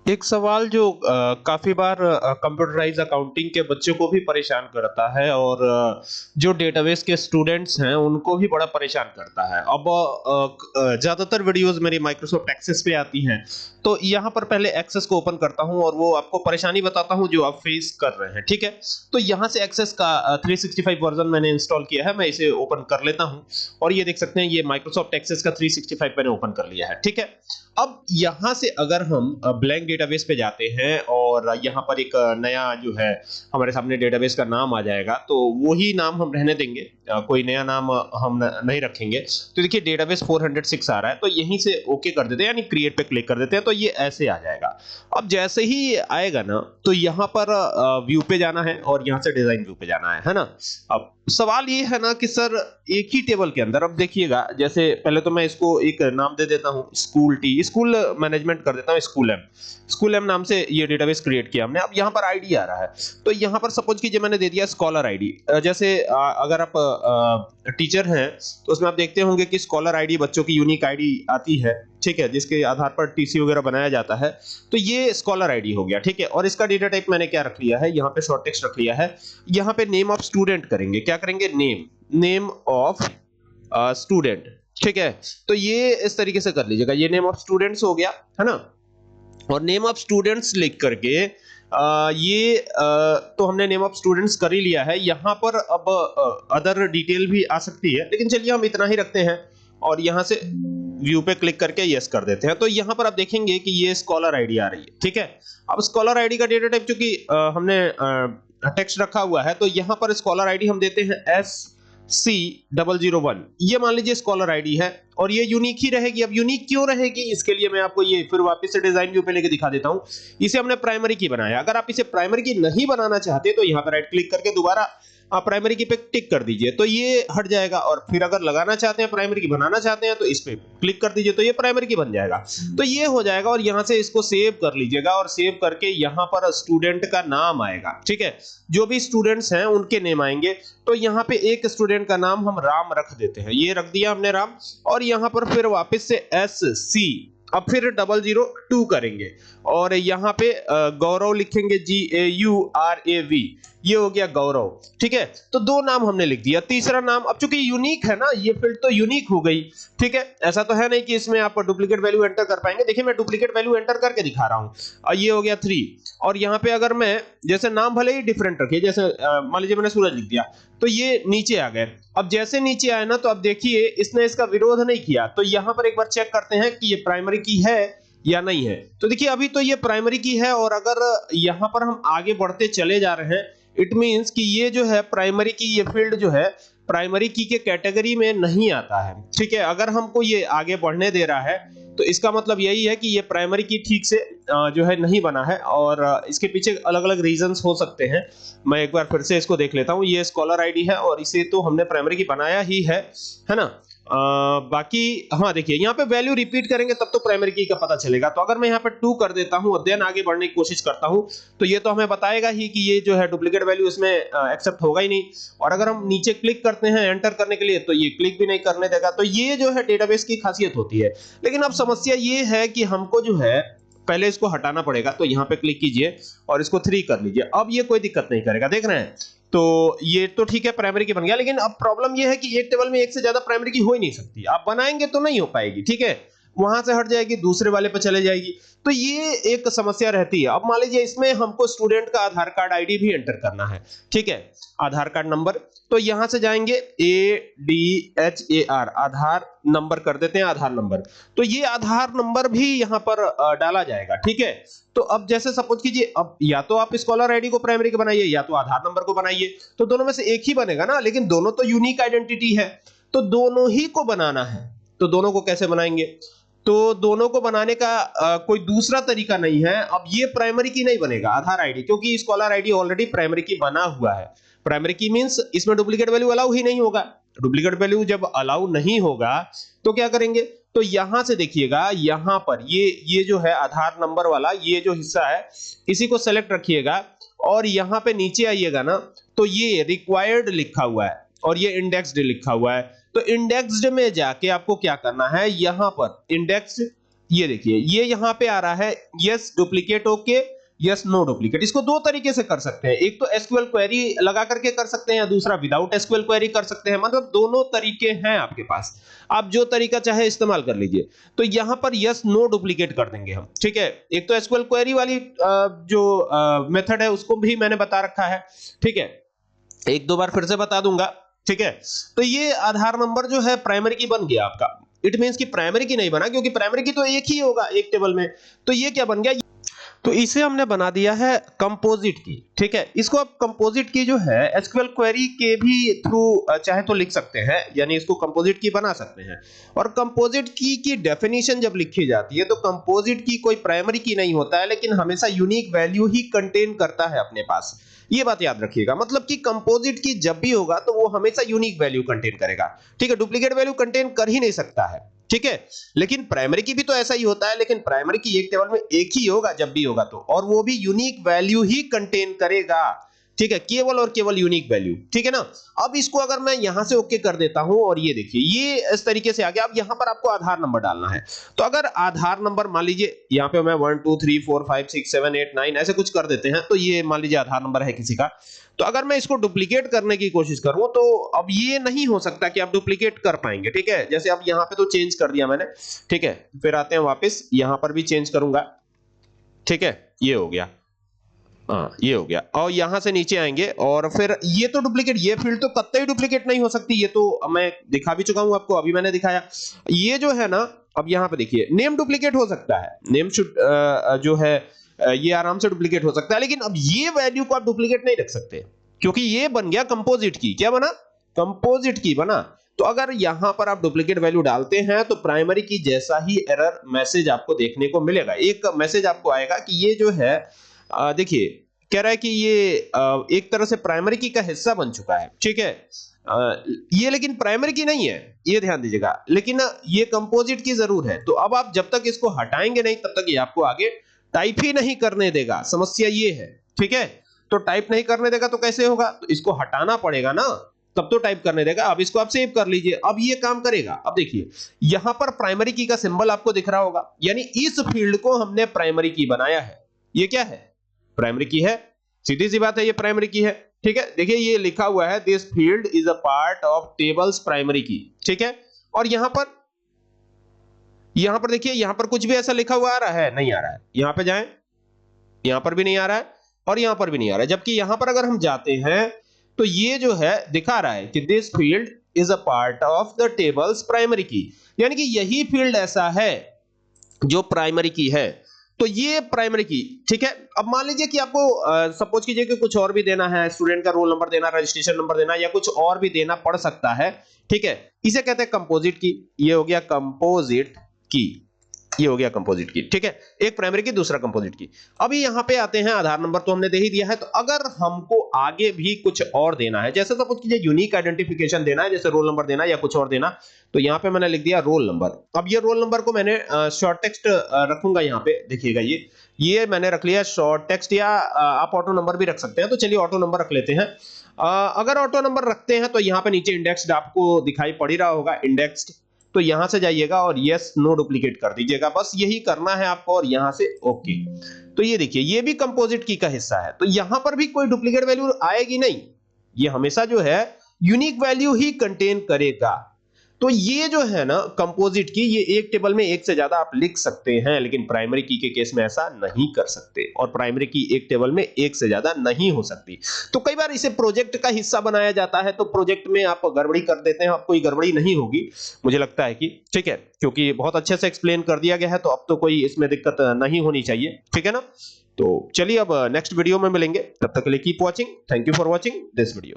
एक सवाल जो काफ़ी बार कंप्यूटराइज़्ड अकाउंटिंग के बच्चों को भी परेशान करता है और जो डेटाबेस के स्टूडेंट्स हैं, उनको भी बड़ा परेशान करता है। अब ज़्यादातर वीडियोज़ मेरी माइक्रोसॉफ्ट एक्सेस पे आती हैं, तो यहाँ पर पहले एक्सेस को ओपन करता हूँ और वो आपको परेशानी बताता हूँ जो आप फेस कर रहे हैं, ठीक है? तो यहाँ से एक्सेस का 365 वर्ज़न मैंने इंस्टॉल किया है, मैं इसे ओपन कर लेता हूँ और ये देख सकते हैं, ये माइक्रोसॉफ्ट एक्सेस का 365 मैंने ओपन कर लिया है, ठीक है? अब यहाँ से अगर हम ब्लैंक डेटाबेस पे जाते हैं और यहाँ पर एक नया जो है हमारे सामने डेटाबेस का नाम आ जाएगा, तो वही नाम हम रहने देंगे, कोई नया नाम हम नहीं रखेंगे। तो देखिए डेटाबेस 406 आ रहा है, तो यहीं से ओके कर देते हैं, यानी क्रिएट पे क्लिक कर देते हैं, तो ये ऐसे आ जाएगा। अब जैसे ही आएगा ना, तो यहाँ पर व्यू पे जाना है और यहाँ से डिजाइन व्यू पे जाना है ना? अब सवाल ये है ना कि सर एक ही टेबल के अंदर, अब देखिएगा, जैसे पहले तो मैं इसको एक नाम दे देता हूँ, स्कूल मैनेजमेंट कर देता हूँ, स्कूल एम नाम से ये डेटाबेस क्रिएट किया हमने। अब यहाँ पर आईडी आ रहा है, तो यहाँ पर सपोज कीजिए मैंने दे दिया स्कॉलर आईडी। जैसे अगर आप टीचर हैं तो उसमें आप देखते होंगे कि स्कॉलर आईडी बच्चों की यूनिक आईडी आती है, ठीक है, जिसके आधार पर टीसी वगैरह बनाया जाता है। तो ये स्कॉलर आईडी हो गया, ठीक है। और इसका डेटा टाइप मैंने क्या रख लिया है, यहाँ पे शॉर्ट टेक्स्ट रख लिया है। यहाँ पे नेम ऑफ स्टूडेंट करेंगे, क्या करेंगे, नेम ऑफ स्टूडेंट, ठीक है। तो ये इस तरीके से कर लीजिएगा, ये नेम ऑफ स्टूडेंट्स हो गया, है ना। और नेम ऑफ स्टूडेंट्स लिख करके तो हमने नेम ऑफ स्टूडेंट्स कर ही लिया है। यहाँ पर अब अदर डिटेल भी आ सकती है, लेकिन चलिए हम इतना ही रखते हैं और यहाँ से व्यू पे क्लिक करके यस कर देते हैं। तो यहाँ पर आप देखेंगे कि ये स्कॉलर आईडी आ रही है, ठीक है। अब स्कॉलर आईडी का डेटा टाइप चूंकि हमने टेक्स्ट रखा हुआ है, तो यहाँ पर स्कॉलर आईडी हम देते हैं SC001। ये मान लीजिए स्कॉलर आईडी है और ये यूनिक ही रहेगी। अब यूनिक क्यों रहेगी, इसके लिए मैं आपको ये फिर वापस से डिजाइन व्यू पे लेके दिखा देता हूं। इसे हमने प्राइमरी की बनाया, अगर आप इसे प्राइमरी की नहीं बनाना चाहते तो यहाँ पर राइट क्लिक करके दोबारा आप प्राइमरी की पे टिक कर दीजिए, तो ये हट जाएगा। और फिर अगर लगाना चाहते हैं, प्राइमरी की बनाना चाहते हैं, तो इस पे क्लिक कर दीजिए, तो ये प्राइमरी की बन जाएगा। तो ये हो जाएगा और यहाँ से इसको सेव कर लीजिएगा और सेव करके यहाँ पर स्टूडेंट का नाम आएगा, ठीक है। जो भी स्टूडेंट्स हैं उनके नेम आएंगे। तो यहाँ पे एक स्टूडेंट का नाम हम राम रख देते हैं, ये रख दिया हमने राम। और यहाँ पर फिर वापस से SC, अब फिर 002 करेंगे और यहाँ पे गौरव लिखेंगे, GAURAV, ये हो गया गौरव, ठीक है। तो दो नाम हमने लिख दिया। तीसरा नाम, अब चूंकि यूनिक है ना, ये फील्ड तो यूनिक हो गई, ठीक है। ऐसा तो है नहीं कि इसमें आप डुप्लीकेट वैल्यू एंटर कर पाएंगे। देखिए मैं डुप्लीकेट वैल्यू एंटर करके दिखा रहा हूं। ये हो गया 3। और यहाँ पे अगर मैं, जैसे नाम भले ही डिफरेंट रखिए, जैसे मान लीजिए मैंने सूरज लिख दिया, तो ये नीचे आ गए। अब जैसे नीचे आए ना, तो अब देखिए इसने इसका विरोध नहीं किया। तो यहाँ पर एक बार चेक करते हैं कि ये प्राइमरी की है या नहीं है। तो देखिए अभी तो ये प्राइमरी की है, और अगर यहाँ पर हम आगे बढ़ते चले जा रहे हैं, इट मींस कि ये जो है प्राइमरी की, ये फील्ड जो है प्राइमरी की के कैटेगरी में नहीं आता है, ठीक है। अगर हमको ये आगे बढ़ने दे रहा है, तो इसका मतलब यही है कि ये प्राइमरी की ठीक से जो है नहीं बना है, और इसके पीछे अलग अलग रीजंस हो सकते हैं। मैं एक बार फिर से इसको देख लेता हूँ। ये स्कॉलर आईडी है और इसे तो हमने प्राइमरी की बनाया ही है ना। बाकी हाँ देखिए, यहाँ पे वैल्यू रिपीट करेंगे तब तो प्राइमरी की का पता चलेगा। तो अगर मैं यहाँ पे 2 कर देता हूँ और देन आगे बढ़ने की कोशिश करता हूँ, तो ये तो हमें बताएगा ही कि ये जो है डुप्लीकेट वैल्यू इसमें एक्सेप्ट होगा ही नहीं। और अगर हम नीचे क्लिक करते हैं एंटर करने के लिए, तो ये क्लिक भी नहीं करने देगा। तो ये जो है डेटाबेस की खासियत होती है। लेकिन अब समस्या ये है कि हमको जो है पहले इसको हटाना पड़ेगा। तो यहाँ पे क्लिक कीजिए और इसको 3 कर लीजिए। अब ये कोई दिक्कत नहीं करेगा, देख रहे हैं। तो ये तो ठीक है, प्राइमरी की बन गया। लेकिन अब प्रॉब्लम ये है कि एक टेबल में एक से ज्यादा प्राइमरी की हो ही नहीं सकती। आप बनाएंगे तो नहीं हो पाएगी, ठीक है। वहां से हट जाएगी, दूसरे वाले पे चले जाएगी। तो ये एक समस्या रहती है। अब मान लीजिए इसमें हमको स्टूडेंट का आधार कार्ड आईडी भी एंटर करना है, ठीक है, आधार कार्ड नंबर। तो यहां से जाएंगे ADHAR, आधार नंबर कर देते हैं, आधार नंबर। तो ये आधार नंबर भी यहां पर डाला जाएगा, ठीक है। तो अब जैसे सपोज कीजिए, अब या तो आप स्कॉलर आईडी को प्राइमरी के बनाइए या तो आधार नंबर को बनाइए, तो दोनों में से एक ही बनेगा ना। लेकिन दोनों तो यूनिक आइडेंटिटी है, तो दोनों ही को बनाना है। तो दोनों को कैसे बनाएंगे, तो दोनों को बनाने का कोई दूसरा तरीका नहीं है। अब ये प्राइमरी की नहीं बनेगा आधार आईडी, क्योंकि स्कॉलर आईडी ऑलरेडी प्राइमरी की बना हुआ है। प्राइमरी की मींस इसमें डुप्लीकेट वैल्यू अलाउ ही नहीं होगा। डुप्लीकेट वैल्यू जब अलाउ नहीं होगा तो क्या करेंगे, तो यहां से देखिएगा, यहां पर ये जो है आधार नंबर वाला ये जो हिस्सा है, इसी को सेलेक्ट रखिएगा और यहां पे नीचे आइएगा ना, तो ये रिक्वायर्ड लिखा हुआ है और ये इंडेक्स्ड लिखा हुआ है। तो इंडेक्स्ड में जाके आपको क्या करना है, यहां पर इंडेक्स्ड ये देखिए ये यहां पे आ रहा है yes duplicate okay, yes no duplicate. इसको दो तरीके से कर सकते हैं, एक तो एसक्यूएल क्वेरी लगा करके कर सकते हैं, या दूसरा विदाउट एसक्यूएल क्वेरी कर सकते हैं। मतलब दोनों तरीके हैं आपके पास, आप जो तरीका चाहे इस्तेमाल कर लीजिए। तो यहां पर यस नो डुप्लीकेट कर देंगे हम, ठीक है। एक तो एसक्यूएल क्वेरी वाली जो मेथड है उसको भी मैंने बता रखा है, ठीक है, एक दो बार फिर से बता दूंगा, ठीक है। तो ये आधार नंबर जो है प्राइमरी की बन गया आपका। इट मींस कि प्राइमरी की नहीं बना, क्योंकि प्राइमरी की तो एक ही होगा एक टेबल में। तो ये क्या बन गया, तो इसे हमने बना दिया है कंपोजिट की, ठीक है। इसको आप कंपोजिट की जो है एसक्यूएल क्वेरी के भी थ्रू चाहे तो लिख सकते हैं, यानी इसको कंपोजिट की बना सकते हैं। और कंपोजिट की डेफिनेशन जब लिखी जाती है तो कंपोजिट की कोई प्राइमरी की नहीं होता है, लेकिन हमेशा यूनिक वैल्यू ही कंटेन करता है अपने पास। ये बात याद रखिएगा, मतलब कि कंपोजिट की जब भी होगा तो वो हमेशा यूनिक वैल्यू कंटेन करेगा, ठीक है। डुप्लीकेट वैल्यू कंटेन कर ही नहीं सकता है, ठीक है। लेकिन प्राइमरी की भी तो ऐसा ही होता है, लेकिन प्राइमरी की एक टेबल में एक ही होगा जब भी होगा तो, और वो भी यूनिक वैल्यू ही कंटेन करेगा, ठीक है, केवल और केवल यूनिक वैल्यू, ठीक है ना। अब इसको अगर मैं यहां से ओके कर देता हूं, और ये देखिए ये इस तरीके से आ गया। अब यहां पर आपको आधार नंबर डालना है, तो अगर आधार नंबर मान लीजिए यहां पे मैं 1 2 3 4 5 6 7 8 9 ऐसे कुछ कर देते हैं, तो ये मान लीजिए आधार नंबर है किसी का। तो अगर मैं इसको डुप्लीकेट करने की कोशिश करूं तो अब ये नहीं हो सकता कि आप डुप्लीकेट कर पाएंगे, ठीक है। जैसे अब यहां पे तो चेंज कर दिया मैंने, ठीक है, फिर आते हैं वापस, यहां पर भी चेंज करूंगा, ठीक है, ये हो गया, हाँ ये हो गया। और यहां से नीचे आएंगे और फिर ये तो डुप्लीकेट, ये फील्ड तो कतई डुप्लीकेट नहीं हो सकती, ये तो मैं दिखा भी चुका हूं आपको, अभी मैंने दिखाया। ये जो है ना, अब यहां पे देखिए नेम डुप्लीकेट हो सकता है, नेम जो है ये आराम से डुप्लीकेट हो सकता है, लेकिन अब ये वैल्यू को आप डुप्लीकेट नहीं रख सकते, क्योंकि ये बन गया कंपोजिट की। क्या बना, कंपोजिट की बना। तो अगर यहां पर आप डुप्लीकेट वैल्यू डालते हैं तो प्राइमरी की जैसा ही एरर मैसेज आपको देखने को मिलेगा। एक मैसेज आपको आएगा कि ये जो है देखिए कह रहा है कि ये एक तरह से प्राइमरी की का हिस्सा बन चुका है, ठीक है। ये लेकिन प्राइमरी की नहीं है, ये ध्यान दीजिएगा, लेकिन ये कंपोजिट की जरूर है। तो अब आप जब तक इसको हटाएंगे नहीं तब तक ये आपको आगे टाइप ही नहीं करने देगा, समस्या ये है, ठीक है। तो टाइप नहीं करने देगा तो कैसे होगा, तो इसको हटाना पड़ेगा ना, तब तो टाइप करने देगा। अब इसको आप सेव कर लीजिए, अब ये काम करेगा। अब देखिए यहां पर प्राइमरी की का सिंबल आपको दिख रहा होगा, यानी इस फील्ड को हमने प्राइमरी की बनाया है। ये क्या है, प्राइमरी की है, सीधी सी बात है, ये प्राइमरी की है, ठीक है। देखिए ये लिखा हुआ है this field is a part of tables primary की, ठीक है। और यहां पर देखिए, यहां पर कुछ भी ऐसा लिखा हुआ आ रहा है, नहीं आ रहा है। यहां पे जाएं, यहां पर भी नहीं आ रहा है, और यहां पर भी नहीं आ रहा है। जबकि यहां पर अगर हम जाते हैं तो ये जो है दिखा रहा है कि this field is a part of the tables primary की, यानी कि यही फील्ड ऐसा है जो प्राइमरी की है। तो ये प्राइमरी की, ठीक है। अब मान लीजिए कि आपको सपोज कीजिए कि कुछ और भी देना है, स्टूडेंट का रोल नंबर देना, रजिस्ट्रेशन नंबर देना, या कुछ और भी देना पड़ सकता है, ठीक है। इसे कहते हैं कंपोजिट की। ये हो गया कंपोजिट की, ये हो गया कंपोजिट की, ठीक है। एक प्राइमरी की, दूसरा कंपोजिट की। अभी यहां पे आते हैं, आधार नंबर तो हमने दे ही दिया है। तो अगर हमको आगे भी कुछ और देना है, जैसे सपोज कीजिए यूनिक आइडेंटिफिकेशन देना है, जैसे रोल नंबर देना या कुछ और देना, तो यहां पे मैंने लिख दिया रोल नंबर। अब ये रोल नंबर को मैंने शॉर्ट टेक्स्ट रखूंगा, यहां पे देखिएगा ये मैंने रख लिया शॉर्ट टेक्स्ट, या आप ऑटो नंबर भी रख सकते हैं। तो चलिए ऑटो नंबर रख लेते हैं। अगर ऑटो नंबर रखते हैं तो यहां पे नीचे इंडेक्स्ड आपको दिखाई पड़ ही रहा होगा, इंडेक्स्ड। तो यहां से जाइएगा और यस नो डुप्लीकेट कर दीजिएगा, बस यही करना है आपको, और यहां से ओके। तो ये देखिए ये भी कंपोजिट की का हिस्सा है, तो यहां पर भी कोई डुप्लीकेट वैल्यू आएगी नहीं, ये हमेशा जो है यूनिक वैल्यू ही कंटेन करेगा। तो ये जो है ना कंपोजिट की, ये एक टेबल में एक से ज्यादा आप लिख सकते हैं, लेकिन प्राइमरी की के केस में ऐसा नहीं कर सकते, और प्राइमरी की एक टेबल में एक से ज्यादा नहीं हो सकती। तो कई बार इसे प्रोजेक्ट का हिस्सा बनाया जाता है, तो प्रोजेक्ट में आप गड़बड़ी कर देते हैं, अब कोई गड़बड़ी नहीं होगी मुझे लगता है कि, ठीक है, क्योंकि बहुत अच्छे से एक्सप्लेन कर दिया गया है, तो अब तो कोई इसमें दिक्कत नहीं होनी चाहिए, ठीक है ना। तो चलिए अब नेक्स्ट वीडियो में मिलेंगे, तब तक के लिए keep watching, thank you for watching this video.